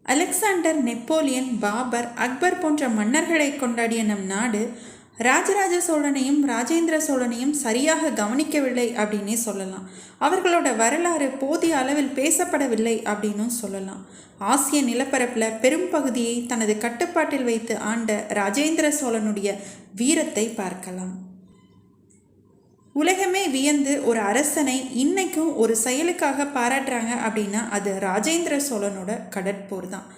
Alexander, Napoleon, Babur, Akbar போன்ற மன்னர்களை கொண்டாடிய நம் நாடு ராஜராஜ சோழனையும் ராஜேந்திர சோழனையும் சரியாக கவனிக்கவில்லை அப்படின்னே சொல்லலாம். அவர்களோட வரலாறு போதிய அளவில் பேசப்படவில்லை அப்படின்னும் சொல்லலாம். ஆசிய நிலப்பரப்பில் பெரும் பகுதியை தனது கட்டுப்பாட்டில் வைத்து ஆண்ட ராஜேந்திர சோழனுடைய வீரத்தை பார்க்கலாம். உலகமே வியந்து ஒரு அரசனை இன்னைக்கும் ஒரு செயலுக்காக பாராட்டுறாங்க அப்படின்னா அது ராஜேந்திர சோழனோட கடற்போர் தான்.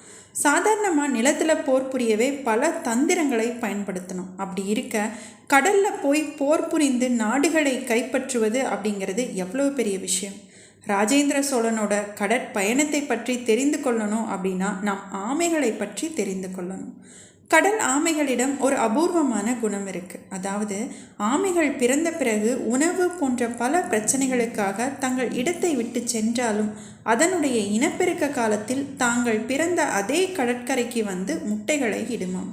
சாதாரணமாக நிலத்தில் போர் புரியவே பல தந்திரங்களை பயன்படுத்தணும். அப்படி இருக்க கடலில் போய் போர் புரிந்து நாடுகளை கைப்பற்றுவது அப்படிங்கிறது எவ்வளோ பெரிய விஷயம். ராஜேந்திர சோழனோட கடற்பயணத்தை பற்றி தெரிந்து கொள்ளணும் அப்படின்னா நாம் ஆமைகளை பற்றி தெரிந்து கொள்ளணும். கடல் ஆமைகளிடம் ஒரு அபூர்வமான குணம் இருக்குது. அதாவது ஆமைகள் பிறந்த பிறகு உணவு போன்ற பல பிரச்சனைகளுக்காக தங்கள் இடத்தை விட்டு சென்றாலும் அதனுடைய இனப்பெருக்க காலத்தில் தாங்கள் பிறந்த அதே கடற்கரைக்கு வந்து முட்டைகளை இடுமாம்.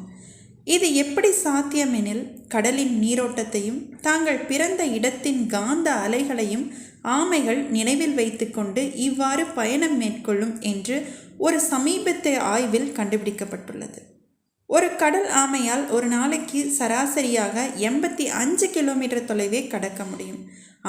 இது எப்படி சாத்தியமெனில் கடலின் நீரோட்டத்தையும் தாங்கள் பிறந்த இடத்தின் காந்த அலைகளையும் ஆமைகள் நினைவில் வைத்து கொண்டு இவ்வாறு பயணம் மேற்கொள்ளும் என்று ஒரு சமீபத்திய ஆய்வில் கண்டுபிடிக்கப்பட்டுள்ளது. ஒரு கடல் ஆமையால் ஒரு நாளைக்கு சராசரியாக 85 கிலோமீட்டர் தொலைவை கடக்க முடியும்.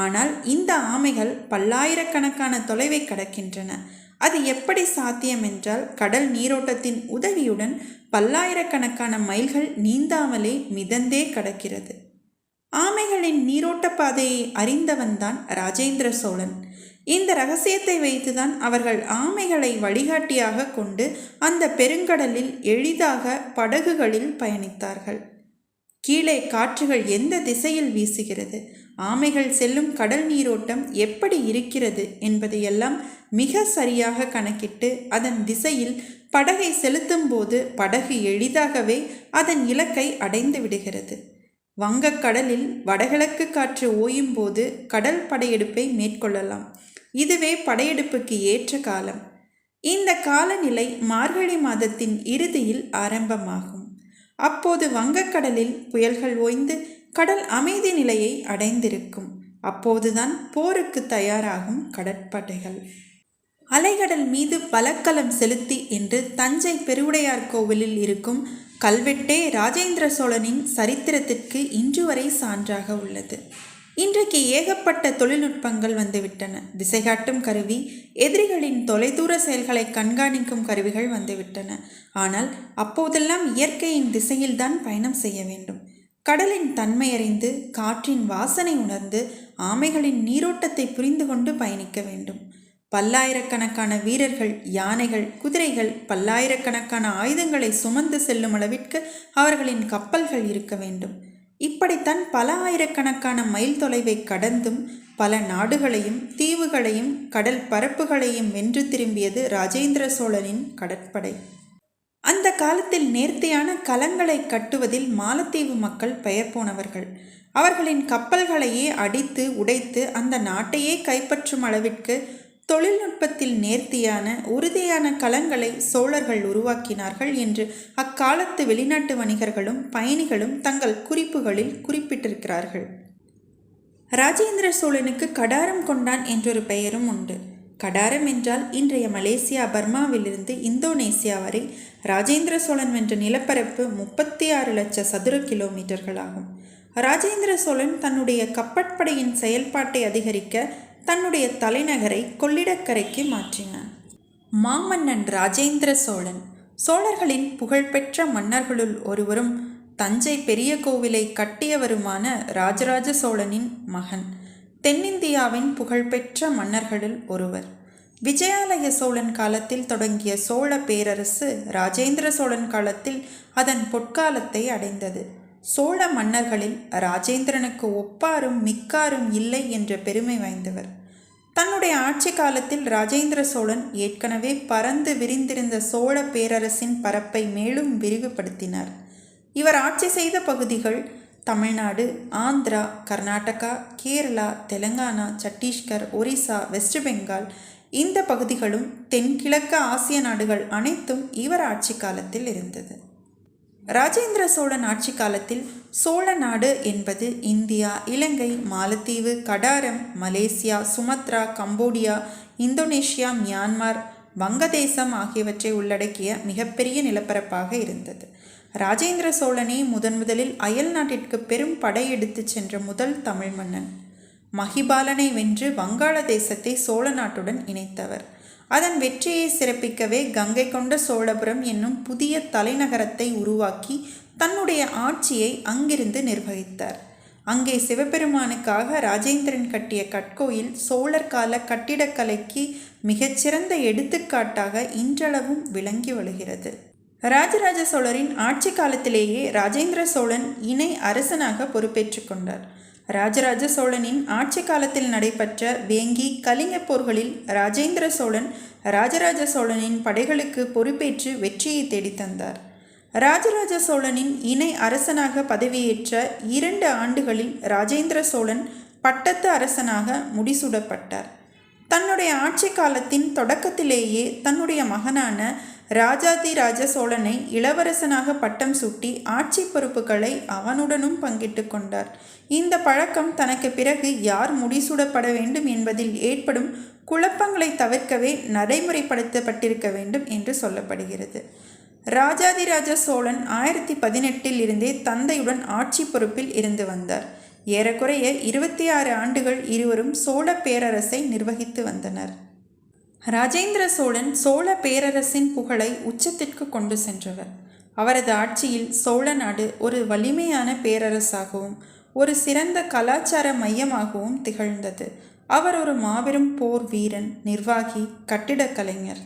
ஆனால் இந்த ஆமைகள் பல்லாயிரக்கணக்கான தொலைவை கடக்கின்றன. அது எப்படி சாத்தியம் என்றால் கடல் நீரோட்டத்தின் உதவியுடன் பல்லாயிரக்கணக்கான மைல்கள் நீந்தாமலே மிதந்தே கடக்கிறது. ஆமைகளின் நீரோட்ட பாதையை அறிந்தவன்தான் ராஜேந்திர சோழன். இந்த ரகசியத்தை வைத்துதான் அவர்கள் ஆமைகளை வழிகாட்டியாக கொண்டு அந்த பெருங்கடலில் எளிதாக படகுகளில் பயணித்தார்கள். கீழே காற்றுகள் எந்த திசையில் வீசுகிறது, ஆமைகள் செல்லும் கடல் நீரோட்டம் எப்படி இருக்கிறது என்பதையெல்லாம் மிக சரியாக கணக்கிட்டு அதன் திசையில் படகை செலுத்தும் போது படகு எளிதாகவே அதன் இலக்கை அடைந்து விடுகிறது. வங்கக்கடலில் வடகிழக்கு காற்று ஓயும் போது கடல் படையெடுப்பை மேற்கொள்ளலாம். இதுவே படையெடுப்புக்கு ஏற்ற காலம். இந்த காலநிலை மார்கழி மாதத்தின் இறுதியில் ஆரம்பமாகும். அப்போது வங்கக்கடலில் புயல்கள் ஓய்ந்து கடல் அமைதி நிலையை அடைந்திருக்கும். அப்போதுதான் போருக்கு தயாராகும் கடற்படைகள். அலைகடல் மீது பலக்கலம் செலுத்தி என்று தஞ்சை பெருவுடையார் கோவிலில் இருக்கும் கல்வெட்டே ராஜேந்திர சோழனின் சரித்திரத்திற்கு இன்று வரை சான்றாக உள்ளது. இன்றைக்கு ஏகப்பட்ட தொழில்நுட்பங்கள் வந்துவிட்டன. திசைகாட்டும் கருவி, எதிரிகளின் தொலைதூர செயல்களை கண்காணிக்கும் கருவிகள் வந்துவிட்டன. ஆனால் அப்போதெல்லாம் இயற்கையின் திசையில்தான் பயணம் செய்ய வேண்டும். கடலின் தன்மை அறிந்து, காற்றின் வாசனை உணர்ந்து, ஆமைகளின் நீரோட்டத்தை புரிந்து கொண்டு பயணிக்க வேண்டும். பல்லாயிரக்கணக்கான வீரர்கள், யானைகள், குதிரைகள், பல்லாயிரக்கணக்கான ஆயுதங்களை சுமந்து செல்லும் அளவிற்கு அவர்களின் கப்பல்கள் இருக்க வேண்டும். இப்படித்தான் பல ஆயிரக்கணக்கான மைல் தொலைவை கடந்தும் பல நாடுகளையும் தீவுகளையும் கடல் பரப்புகளையும் வென்று திரும்பியது ராஜேந்திர சோழனின் கடற்படை. அந்த காலத்தில் நேர்த்தியான கலங்களை கட்டுவதில் மாலத்தீவு மக்கள் பெயர் போனவர்கள். அவர்களின் கப்பல்களையே அடித்து உடைத்து அந்த நாட்டையே கைப்பற்றும் அளவிற்கு தொழில்நுட்பத்தில் நேர்த்தியான உறுதியான கலங்களை சோழர்கள் உருவாக்கினார்கள் என்று அக்காலத்து வெளிநாட்டு வணிகர்களும் பயணிகளும் தங்கள் குறிப்புகளில் குறிப்பிட்டிருக்கிறார்கள். ராஜேந்திர சோழனுக்கு கடாரம் கொண்டான் என்றொரு பெயரும் உண்டு. கடாரம் என்றால் இன்றைய மலேசியா, பர்மாவிலிருந்து இந்தோனேசியா வரை ராஜேந்திர சோழன் வென்ற நிலப்பரப்பு 36 லட்ச சதுர கிலோமீட்டர்களாகும். ராஜேந்திர சோழன் தன்னுடைய கப்பற்படையின் செயல்பாட்டை அதிகரிக்க தன்னுடைய தலைநகரை கொள்ளிடக்கரைக்கு மாற்றினான். மாமன்னன் ராஜேந்திர சோழன் சோழர்களின் புகழ்பெற்ற மன்னர்களுள் ஒருவரும் தஞ்சை பெரிய கோவிலை கட்டியவருமான ராஜராஜ சோழனின் மகன். தென்னிந்தியாவின் புகழ்பெற்ற மன்னர்களுள் ஒருவர். விஜயாலய சோழன் காலத்தில் தொடங்கிய சோழ பேரரசு ராஜேந்திர சோழன் காலத்தில் அதன் பொற்காலத்தை அடைந்தது. சோழ மன்னர்களில் ராஜேந்திரனுக்கு ஒப்பாரும் மிக்காரும் இல்லை என்ற பெருமை வாய்ந்தவர். தன்னுடைய ஆட்சி காலத்தில் ராஜேந்திர சோழன் ஏற்கனவே பறந்து விரிந்திருந்த சோழ பேரரசின் பரப்பை மேலும் விரிவுபடுத்தினார். இவர் ஆட்சி செய்த பகுதிகள் தமிழ்நாடு, ஆந்திரா, கர்நாடகா, கேரளா, தெலுங்கானா, சத்தீஸ்கர், ஒரிசா, வெஸ்ட் பெங்கால் இந்த பகுதிகளும் தென்கிழக்கு ஆசிய நாடுகள் அனைத்தும் இவர் ஆட்சி காலத்தில் இருந்தது. ராஜேந்திர சோழன் ஆட்சி காலத்தில் சோழ நாடு என்பது இந்தியா, இலங்கை, மாலத்தீவு, Kadaram, Malaysia, Sumatra, Cambodia, Indonesia, Myanmar, வங்கதேசம் ஆகியவற்றை உள்ளடக்கிய மிகப்பெரிய நிலப்பரப்பாக இருந்தது. ராஜேந்திர சோழனே முதலில் அயல் நாட்டிற்கு பெரும் படையெடுத்து சென்ற முதல் தமிழ் மன்னன். மகிபாலனை வென்று வங்காள தேசத்தை சோழ நாட்டுடன் இணைத்தவர். அதன் வெற்றியை சிறப்பிக்கவே கங்கை கொண்ட சோழபுரம் என்னும் புதிய தலைநகரத்தை உருவாக்கி தன்னுடைய ஆட்சியை அங்கிருந்து நிர்வகித்தார். அங்கே சிவபெருமானுக்காக ராஜேந்திரன் கட்டிய கற்கோயில் சோழர் கால கட்டிடக்கலைக்கு மிகச்சிறந்த எடுத்துக்காட்டாக இன்றளவும் விளங்கி வருகிறது. ராஜராஜ சோழரின் ஆட்சி காலத்திலேயே ராஜேந்திர சோழன் இணை அரசனாக பொறுப்பேற்று கொண்டார். ராஜராஜ சோழனின் ஆட்சி காலத்தில் நடைபெற்ற வேங்கி கலிங்க போர்களில் ராஜேந்திர சோழன் ராஜராஜ சோழனின் படைகளுக்கு பொறுப்பேற்று வெற்றியை தேடித்தந்தார். ராஜராஜ சோழனின் இணை அரசனாக பதவியேற்ற 2 ஆண்டுகளில் ராஜேந்திர சோழன் பட்டத்து அரசனாக முடிசூடப்பட்டார். தன்னுடைய ஆட்சி காலத்தின் தொடக்கத்திலேயே தன்னுடைய மகனான ராஜாதிராஜ சோழனை இளவரசனாக பட்டம் சூட்டி ஆட்சி பொறுப்புகளை அவனுடனும் பங்கிட்டு கொண்டார். இந்த பழக்கம் தனக்கு பிறகு யார் முடிசூடப்பட வேண்டும் என்பதில் ஏற்படும் குழப்பங்களை தவிர்க்கவே நடைமுறைப்படுத்தப்பட்டிருக்க வேண்டும் என்று சொல்லப்படுகிறது. ராஜாதிராஜ சோழன் 1018 இருந்தே தந்தையுடன் ஆட்சி பொறுப்பில் இருந்து வந்தார். ஏறக்குறைய 26 ஆண்டுகள் இருவரும் சோழ பேரரசை நிர்வகித்து வந்தனர். ராஜேந்திர சோழன் சோழ பேரரசின் புகழை உச்சத்திற்கு கொண்டு சென்றவர். அவரது ஆட்சியில் சோழ நாடு ஒரு வலிமையான பேரரசாகவும் ஒரு சிறந்த கலாச்சார மையமாகவும் திகழ்ந்தது. அவர் ஒரு மாபெரும் போர் வீரன், நிர்வாகி, கட்டிடக் கலைஞர்.